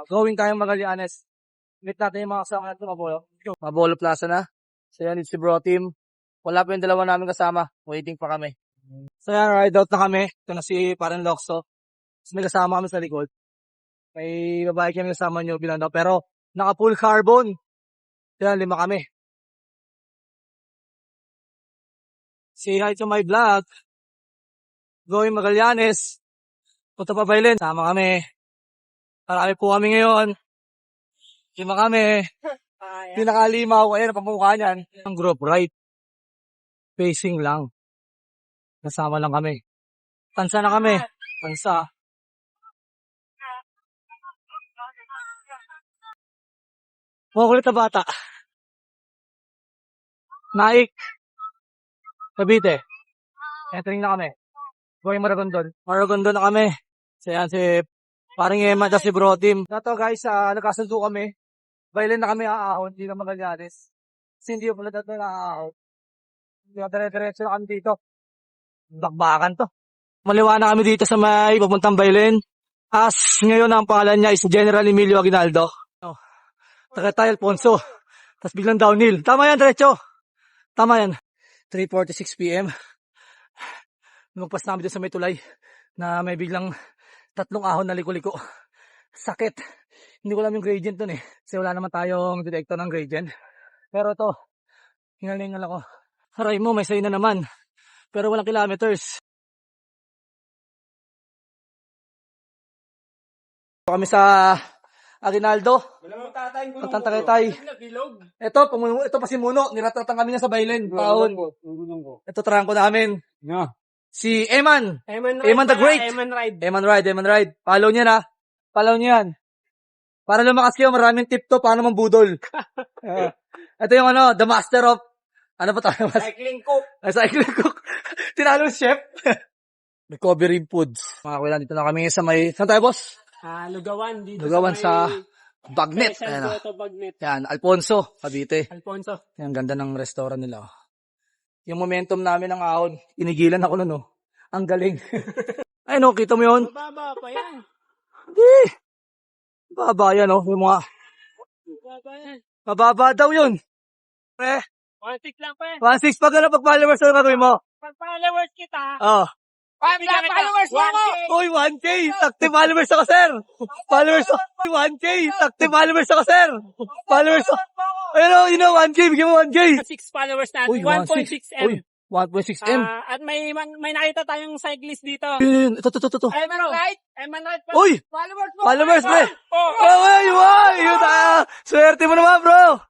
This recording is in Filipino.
going tayong Magallanes. Meet natin yung mga kasama natin Mabolo. Mabolo Plaza na. So yan, it's si Bro Team. Wala pa yung dalawa namin kasama. Waiting pa kami. So yan, ride out na kami. Ito na si Parang Loxo. So may kasama kami sa likod. May babae kami kasama nyo bilang daw. Pero naka full carbon. Yan, 5 kami. Say hi to my vlog. Going Magallanes. Punta pa Bailen. Sama kami. Marami po kami ngayon. 5 kami. Pinakalimaw. Ayan, pamukha niyan. Ang group ride. Pacing lang. Kasama lang kami. Tansa na kami. Tansa. Makulit na bata. Naik. Cavite. Entering na kami. Going Maragondon. Maragondon na kami. So yan, si parang Emma at si Bro Team. Nato guys, nagkasundo kami. Bailan na kami aahon. Hindi na Magallanes. Kasi hindi yung pala natin aahon. Dire-diretso na kami dito. Bakbakan to. Maliwa na kami dito sa may papuntang Bailen. As ngayon ang pangalan niya is General Emilio Aguinaldo. Tagaytay Alfonso. Tapos biglang downhill. Tama yan, diretso. Tama yan. 3:46 p.m. Lumagpas namin dito sa may tulay na may biglang 3 ahon na liko-liko. Sakit. Hindi ko alam yung gradient dun eh. Kasi wala naman tayong detector ng gradient. Pero ito, hingalingal ako. Haray mo, may sign na naman. Pero walang kilometers. Kami sa Aguinaldo. At Tagaytay. Ito pa si Muno. Niratratan kami na sa Bailen. Paon. Ito trangko namin. Si Eman. Eman the Great. Eman Ride. Follow niya na. Follow niya yan. Para lumakas kayo, maraming tip to paano mambudol. Ito yung the master of, ano ba tayo? Cycling cook. Cycling cook. Tinalo chef. Recovery foods. Mga kuya, dito na kami sa may, saan tayo boss? Lugawan. Dito Lugawan sa Bagnet. Ayan. Yan, Alfonso, Cavite. Alfonso. Yan, ganda ng restaurant nila. Yung momentum namin ng ahon, inigilan ako nun, no. Ang galing. Ay, no, kita mo yun? Mababa pa yan. Hindi. Mababa yan, no. Yung mga, Mababa yan. mababa daw yun. Pre, 1.6 lang pa yan. 1.6 pag ano, pag followers na gagawin mo. Pag followers kita. Oh. Followers mo ako. Uy, 1K! Active followers ako, sir! Followers ako! 1K! Active followers ako, sir! Followers ako! Pero, 1K, bigyan mo 1K! 6 followers natin. Uy, 1.6 M. Uy, 1.6M. At may nakita tayong cyclist dito. Ito. Eman Right. Uy! Followers mo. Followers, pre! Oh. Uy! Swerte mo naman, bro!